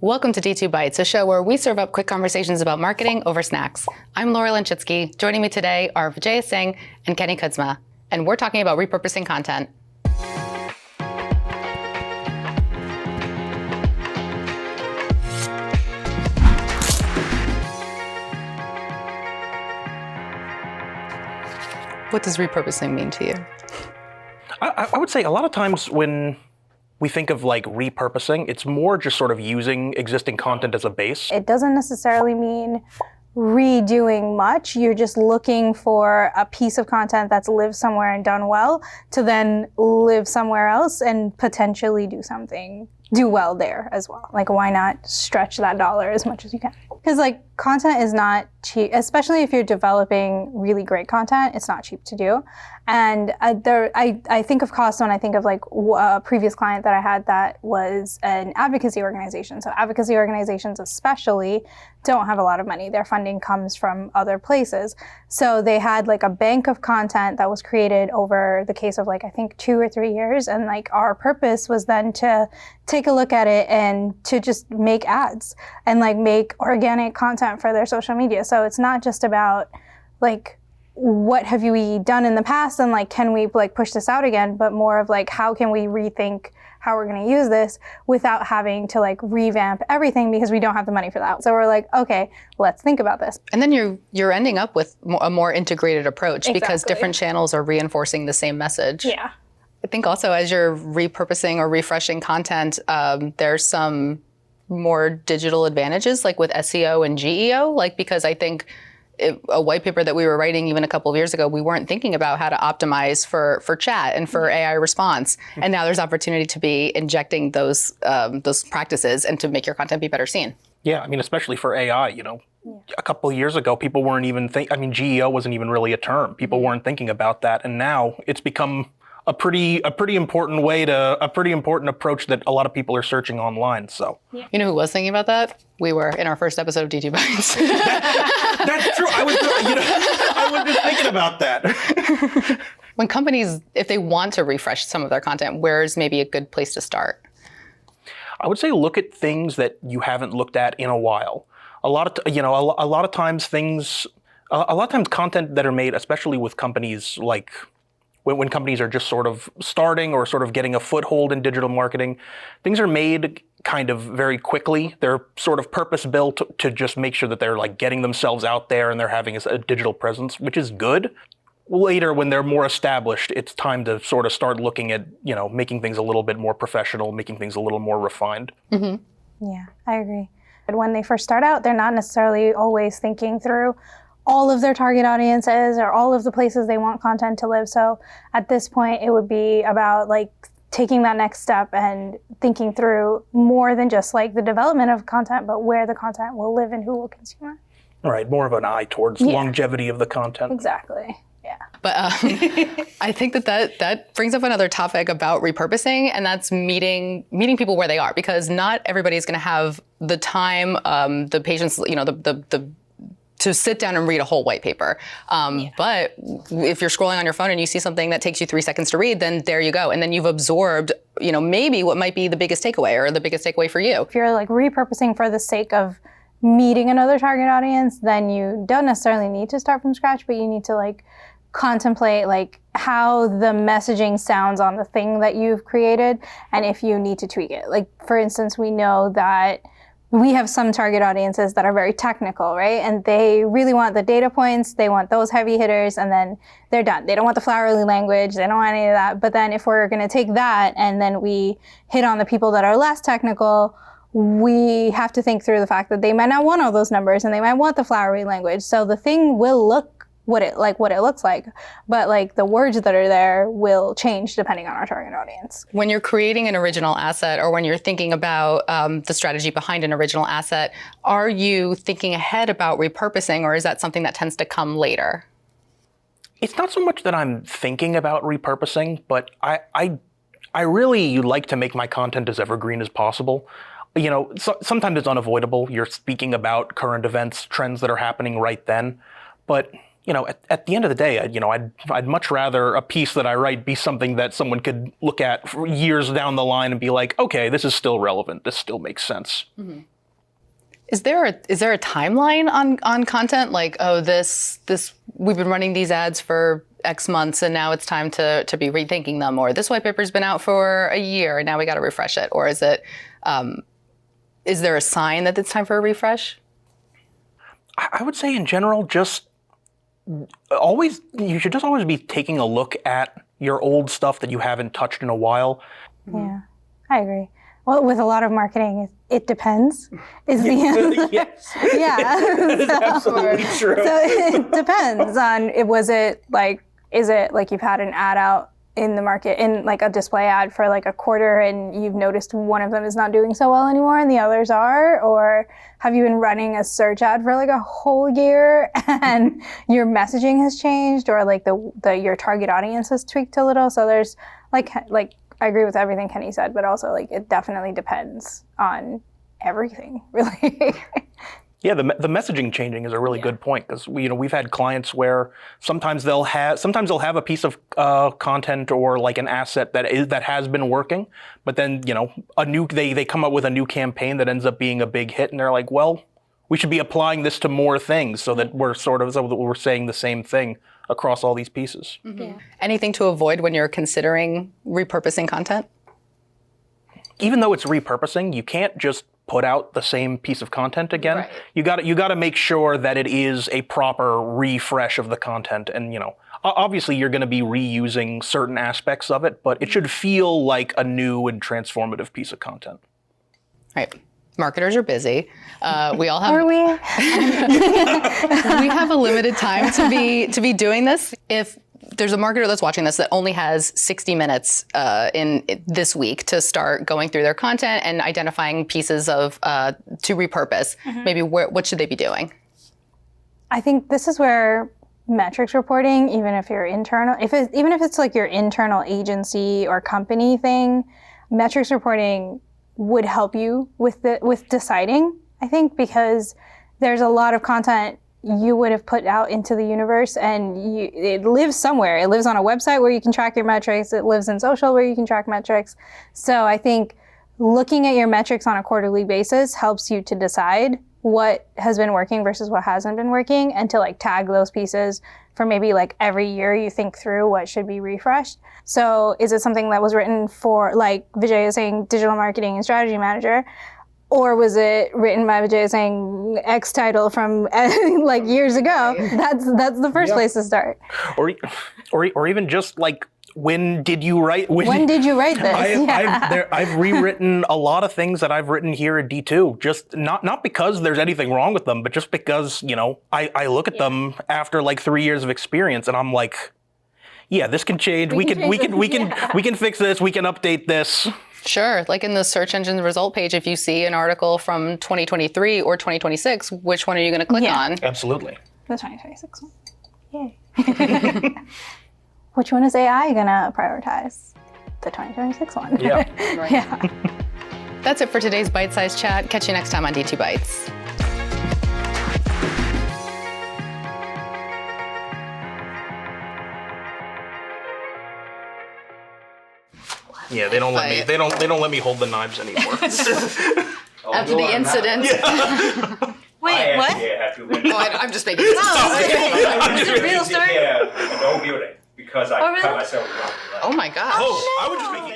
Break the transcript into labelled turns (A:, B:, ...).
A: Welcome to D2 Bites, a show where we serve up quick conversations about marketing over snacks. I'm Laura Lenchitsky. Joining me today are Vijaya Singh and Kenny Kuzma, and we're talking about repurposing content. What does repurposing mean to you?
B: I would say a lot of times when we think of like repurposing, it's more just sort of using existing content as a base.
C: It doesn't necessarily mean redoing much. You're just looking for a piece of content that's lived somewhere and done well to then live somewhere else and potentially do well there as well. Like, why not stretch that dollar as much as you can? Because like content is not cheap, especially if you're developing really great content. It's not cheap to do. And I think of cost when I think of like a previous client that I had that was an advocacy organization. So advocacy organizations especially don't have a lot of money. Their funding comes from other places. So they had like a bank of content that was created over the case of like, I think 2 or 3 years. And like our purpose was then to take a look at it and to just make ads and like make organic content for their social media. So it's not just about like, what have we done in the past and like, can we like push this out again, but more of like, how can we rethink how we're going to use this without having to like revamp everything because we don't have the money for that. So we're like, okay, let's think about this.
A: And then you're ending up with a more integrated approach.
C: Exactly.
A: Because different channels are reinforcing the same message.
C: Yeah.
A: I think also as you're repurposing or refreshing content, there's some more digital advantages like with SEO and GEO, like because I think a white paper that we were writing even a couple of years ago, we weren't thinking about how to optimize for chat and for AI response. And now there's opportunity to be injecting those practices and to make your content be better seen.
B: Yeah, I mean, especially for AI, a couple of years ago, people weren't even GEO wasn't even really a term. People weren't thinking about that. And now it's become a pretty important approach that a lot of people are searching online. So,
A: You know who was thinking about that? We were in our first episode of D2 Bites.
B: That's true. I was just thinking about that.
A: When companies, if they want to refresh some of their content, where's maybe a good place to start?
B: I would say look at things that you haven't looked at in a while. A lot of times content that are made, especially with companies like when companies are just sort of starting or sort of getting a foothold in digital marketing, things are made kind of very quickly. They're sort of purpose-built to just make sure that they're like getting themselves out there and they're having a digital presence, which is good. Later, when they're more established, it's time to sort of start looking at, making things a little bit more professional, making things a little more refined.
C: Mm-hmm. Yeah, I agree. When they first start out, they're not necessarily always thinking through all of their target audiences or all of the places they want content to live. So at this point, it would be about like taking that next step and thinking through more than just like the development of content, but where the content will live and who will consume it.
B: Right, more of an eye towards longevity of the content.
C: Exactly, yeah.
A: But I think that brings up another topic about repurposing, and that's meeting people where they are, because not everybody is going to have the time, the patience, to sit down and read a whole white paper. But if you're scrolling on your phone and you see something that takes you 3 seconds to read, then there you go. And then you've absorbed, maybe what might be the biggest takeaway or the biggest takeaway for you.
C: If you're like repurposing for the sake of meeting another target audience, then you don't necessarily need to start from scratch, but you need to like contemplate like how the messaging sounds on the thing that you've created and if you need to tweak it. Like for instance, we know that we have some target audiences that are very technical, right? And they really want the data points, they want those heavy hitters, and then they're done. They don't want the flowery language, they don't want any of that. But then if we're gonna take that and then we hit on the people that are less technical, we have to think through the fact that they might not want all those numbers and they might want the flowery language. So the thing will look what it looks like, but like the words that are there will change depending on our target audience.
A: When you're creating an original asset or when you're thinking about the strategy behind an original asset, are you thinking ahead about repurposing, or is that something that tends to come later?
B: It's not so much that I'm thinking about repurposing, but I really like to make my content as evergreen as possible. Sometimes it's unavoidable. You're speaking about current events, trends that are happening right then. But at the end of the day, I'd much rather a piece that I write be something that someone could look at for years down the line and be like, okay, this is still relevant. This still makes sense.
A: Mm-hmm. Is there a timeline on content? Like, oh, this we've been running these ads for X months and now it's time to be rethinking them, or this white paper's been out for a year and now we got to refresh it, or is there a sign that it's time for a refresh?
B: I would say in general, you should just always be taking a look at your old stuff that you haven't touched in a while.
C: Yeah, I agree. Well, with a lot of marketing, it depends. Is the answer?
B: Yes.
C: Yeah.
B: That is absolutely true.
C: So it depends on, is it like you've had an ad out in the market, in like a display ad for like a quarter and you've noticed one of them is not doing so well anymore and the others are? Or have you been running a search ad for like a whole year and your messaging has changed, or like your target audience has tweaked a little? So there's like I agree with everything Kenny said, but also like it definitely depends on everything, really.
B: Yeah, the messaging changing is a really good point, because we've had clients where sometimes they'll have a piece of content or like an asset that has been working, but then they come up with a new campaign that ends up being a big hit, and they're like, well, we should be applying this to more things so that we're saying the same thing across all these pieces.
A: Mm-hmm. Yeah. Anything to avoid when you're considering repurposing content?
B: Even though it's repurposing, you can't just put out the same piece of content again.
A: Right.
B: You got to make sure that it is a proper refresh of the content, and obviously you're going to be reusing certain aspects of it, but it should feel like a new and transformative piece of content.
A: Right. Marketers are busy. We all have.
C: Are we?
A: We have a limited time to be doing this. If there's a marketer that's watching this that only has 60 minutes in this week to start going through their content and identifying pieces of to repurpose, maybe what should they be doing?
C: I think this is where metrics reporting, even if you're internal, even if it's like your internal agency or company thing, metrics reporting would help you with deciding, I think, because there's a lot of content you would have put out into the universe, and it lives somewhere. It lives on a website where you can track your metrics. It lives in social where you can track metrics. So I think looking at your metrics on a quarterly basis helps you to decide what has been working versus what hasn't been working, and to like tag those pieces for maybe like every year you think through what should be refreshed. So is it something that was written for, like Vijaya saying, digital marketing and strategy manager? Or was it written by Vijaya saying X title from like years ago? That's the first place to start.
B: Or even just like, when did you write this? I've rewritten a lot of things that I've written here at D2, just not because there's anything wrong with them, but just because, I look at them after like 3 years of experience and I'm like, yeah, this can change. We can fix this. We can update this.
A: Sure. Like in the search engine result page, if you see an article from 2023 or 2026, which one are you going to click on?
B: Absolutely.
C: The 2026 one. Yay. Which one is AI going to prioritize? The 2026 one.
B: Yeah.
A: Right.
C: Yeah.
A: That's it for today's bite-sized chat. Catch you next time on D2 Bites.
B: Yeah, they don't let me. They don't let me hold the knives anymore.
A: After the incident.
D: Yeah.
C: Wait, what?
A: I'm just making this up.
C: Is it a real story?
D: Yeah, no building because I cut myself around.
A: Oh my gosh.
B: Oh, I was just making.